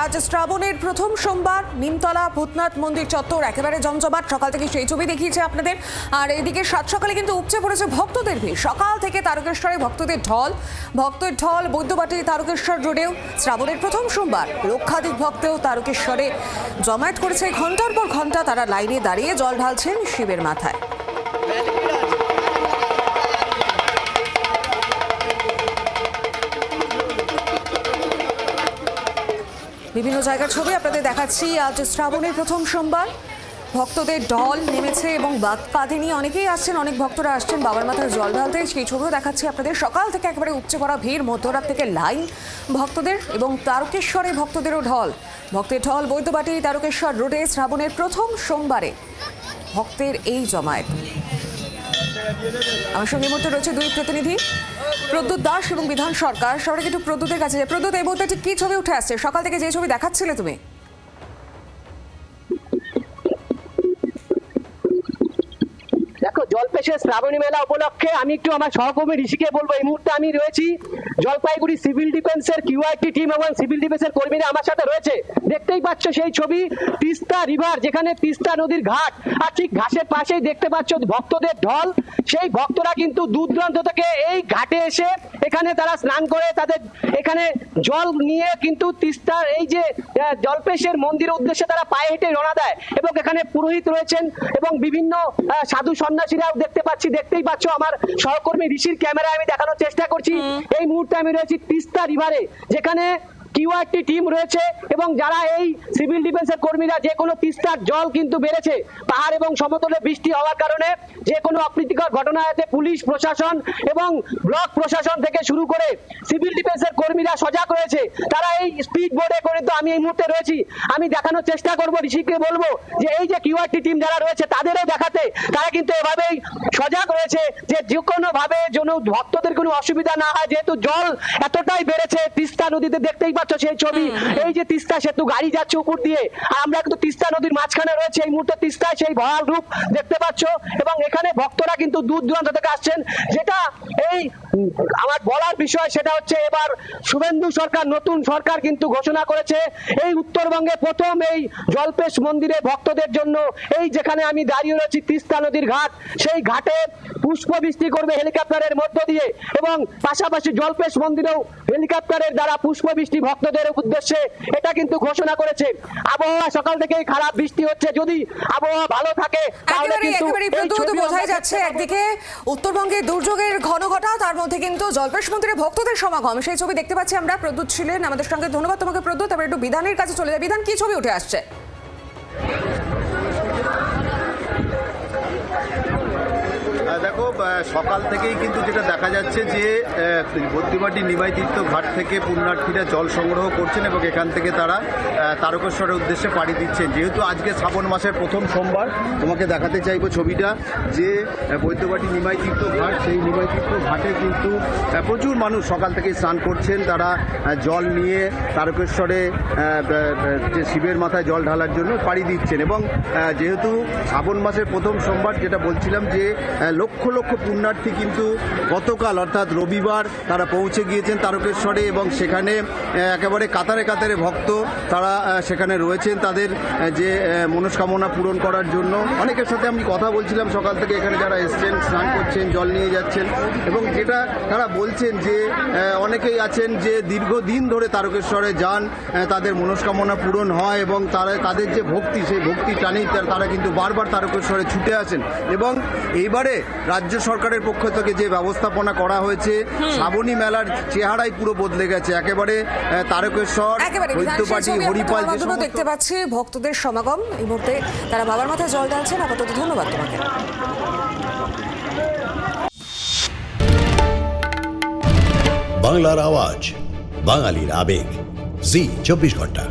আজ শ্রাবণের প্রথম সোমবার নিমতলা ভূতনাথ মন্দির চত্বর একেবারে জমজমাট। সকাল থেকে সেই ছবি দেখিয়েছে আপনাদের। আর এদিকে সাত সকালে কিন্তু উপচে পড়েছে ভক্তদের ভিড়। সকাল থেকে তারকেশ্বরে ভক্তদের ঢল বৈদ্যবাটি তারকেশ্বর রোডেও শ্রাবণের প্রথম সোমবার লক্ষাধিক ভক্তও তারকেশ্বরে জমায়েত করেছে। ঘন্টার পর ঘন্টা তারা লাইনে দাঁড়িয়ে জল ঢালছেন শিবের মাথায়। বিভিন্ন জায়গার ছবি আপনাদের দেখাচ্ছি। আজ শ্রাবণের প্রথম সোমবার ভক্তদের ঢল নেমেছে এবং কাঁধে নিয়ে অনেকেই আসছেন, অনেক ভক্তরা আসছেন বাবার মাথায় জল ঢালতে। সেই ছবিও দেখাচ্ছি আপনাদের। সকাল থেকে একেবারে উপচে পড়া ভিড়, মধ্যরাত থেকে লাইন ভক্তদের এবং তারকেশ্বরে ভক্তদেরও ভক্তের ঢল বৈদ্যবাটি তারকেশ্বর রোডে শ্রাবণের প্রথম সোমবারে ভক্তের এই জমায়েত। আমার সঙ্গে মুহূর্তে রয়েছে দুই প্রতিনিধি, প্রদ্যুৎ দাস এবং বিধান সরকার। সবাইকে একটু প্রদ্যুতের কাছে যায়। প্রদ্যুৎ, এই মুহূর্তে ঠিক কি ছবি উঠে আসছে সকাল থেকে যে ছবি দেখাচ্ছিলে তুমি? দেখো, জলপেশের শ্রাবণী মেলা উপলক্ষে আমি একটু আমার সহকর্মী ঋষিকে বলবো, এই মুহূর্তে আমি রয়েছি জলপাইগুড়ি সিভিল ডিফেন্সের কিউআইটি টিম এবং সিভিল ডিফেন্সের কর্মীরা আমার সাথে রয়েছে। দেখতেই পাচ্ছ সেই ছবি, তিস্তা রিভার, যেখানে তিস্তা নদীর ঘাট, আর ঠিক ঘাটের পাশেই দেখতে পাচ্ছ ভক্তদের ঢল। সেই ভক্তরা কিন্তু দূর দূরান্ত থেকে এই ঘাটে এসে এখানে তারা স্নান করে তাদের এখানে জল নিয়ে কিন্তু তিস্তার এই যে জলপেশের মন্দিরের উদ্দেশ্যে তারা পায়ে হেঁটে রওনা দেয়। এবং এখানে পুরোহিত রয়েছেন এবং বিভিন্ন সাধু সন্ন্যাসীরাও দেখতে পাচ্ছি। দেখতেই পাচ্ছ আমার সহকর্মী ঋষির ক্যামেরায় আমি দেখানোর চেষ্টা করছি। এই মুহূর্তে আমি রয়েছি তিস্তা রিভারে, যেখানে কিউআরটি টিম রয়েছে এবং যারা এই সিভিল ডিফেন্সের কর্মীরা, যে কোনো তিস্তার জল কিন্তু বেড়েছে পাহাড় এবং সমতলে বৃষ্টি হওয়ার কারণে। যে কোনো অপ্রীতিকর ঘটনা এতে পুলিশ প্রশাসন এবং ব্লক প্রশাসন থেকে শুরু করে সিভিল ডিফেন্সের কর্মীরা সজাগ রয়েছে। তারা এই স্পিড বোর্ডে করে তো আমি এই মুহূর্তে রয়েছি, আমি দেখানোর চেষ্টা করবো, ঋষিকে বলবো যে এই যে কিউআরটি টিম যারা রয়েছে তাদেরও দেখাতে। তারা কিন্তু এভাবেই সজাগ রয়েছে যে কোনো ভাবে যেন ভক্তদের কোনো অসুবিধা না হয়, যেহেতু জল এতটাই বেড়েছে তিস্তা নদীতে। দেখতেই পাচ্ছ সেই ছবি, এই যে তিস্তা সেতু, গাড়ি যাচ্ছে উপর দিয়ে, আর আমরা কিন্তু তিস্তা নদীর মাঝখানে রয়েছে এই মুহূর্তে। তিস্তায় সেই ভয়াল রূপ দেখতে পাচ্ছ এবং এখানে ভক্তরা কিন্তু দূর দূরান্ত থেকে আসছেন। যেটা এই আমার বলার বিষয় সেটা হচ্ছে, এবার শুভেন্দু সরকার, নতুন সরকার কিন্তু ঘোষণা করেছে এই উত্তরবঙ্গে প্রথম এই জলপেশ মন্দিরে ভক্তদের জন্য এই যেখানে আমি দাঁড়িয়ে রয়েছি তিস্তা নদীর ঘাট, সেই ঘাটে পুষ্পবৃষ্টি করবে হেলিকপ্টারের মধ্য দিয়ে এবং পাশাপাশি জলপেশ মন্দিরেও হেলিকপ্টারের দ্বারা পুষ্পবৃষ্টি ভক্তদের উদ্দেশ্যে এটা কিন্তু ঘোষণা করেছে। আবহাওয়া সকাল থেকেই খারাপ, বৃষ্টি হচ্ছে। যদি আবহাওয়া ভালো থাকে তাহলে কিন্তু বোঝাই যাচ্ছে একদিকে উত্তরবঙ্গে দুর্যোগের ঘনঘটা, তার মধ্যে কিন্তু জলপেশ মন্দিরে ভক্তদের সমাগম, সেই ছবি দেখতে পাচ্ছি আমরা। প্রদ্যুৎ ছিলেন আমাদের সঙ্গে, ধন্যবাদ তোমাকে প্রদ্যুৎ। এবার একটু বিধানের কাছে চলে যায়। বিধান, কি ছবি উঠে আসছে? দেখো, সকাল থেকেই কিন্তু যেটা দেখা যাচ্ছে যে বৈদ্যবাটি নিমাই তীর্থ ঘাট থেকে পুণ্যার্থীরা জল সংগ্রহ করছেন এবং এখান থেকে তারা তারকেশ্বরের উদ্দেশ্যে পাড়ি দিচ্ছেন। যেহেতু আজকে শ্রাবণ মাসের প্রথম সোমবার, তোমাকে দেখাতে চাইবো ছবিটা, যে বৈদ্যবাটি নিমাই তীর্থ ঘাট, সেই নিমাই তীর্থ ঘাটে কিন্তু প্রচুর মানুষ সকাল থেকে স্নান করছেন। তারা জল নিয়ে তারকেশ্বরে যে শিবের মাথায় জল ঢালার জন্য পাড়ি দিচ্ছেন। এবং যেহেতু শ্রাবণ মাসের প্রথম সোমবার, যেটা বলছিলাম যে লক্ষ লক্ষ পুণ্যার্থী কিন্তু গতকাল অর্থাৎ রবিবার তারা পৌঁছে গিয়েছেন তারকেশ্বরে এবং সেখানে একেবারে কাতারে কাতারে ভক্ত তারা সেখানে রয়েছেন তাদের যে মনস্কামনা পূরণ করার জন্য। অনেকের সাথে আমি কথা বলছিলাম সকাল থেকে, এখানে যারা এসছেন, স্নান করছেন, জল নিয়ে যাচ্ছেন এবং যেটা তারা বলছেন যে অনেকেই আছেন যে দীর্ঘদিন ধরে তারকেশ্বরে যান, তাদের মনস্কামনা পূরণ হয় এবং তাদের যে ভক্তি, সেই ভক্তি টানেই তারা কিন্তু বারবার তারকেশ্বরে ছুটে আসেন। এবং এইবারে রাজ্য সরকারের পক্ষ থেকে যে ব্যবস্থাপনা করা হয়েছে, শ্রাবণী মেলার চেহারাই পুরো বদলে গেছে। একেবারে তারকেশ্বর, বৈদ্যবাটি, হরিপাল দেখতে পাচ্ছি ভক্তদের সমাগম। এই মুহূর্তে তারা বাবার মাথায় জল ঢালছেন। আপাতত ধন্যবাদ তোমাকে। বাংলার আওয়াজ, বাঙালির আবেগ, জি 24 ঘন্টা।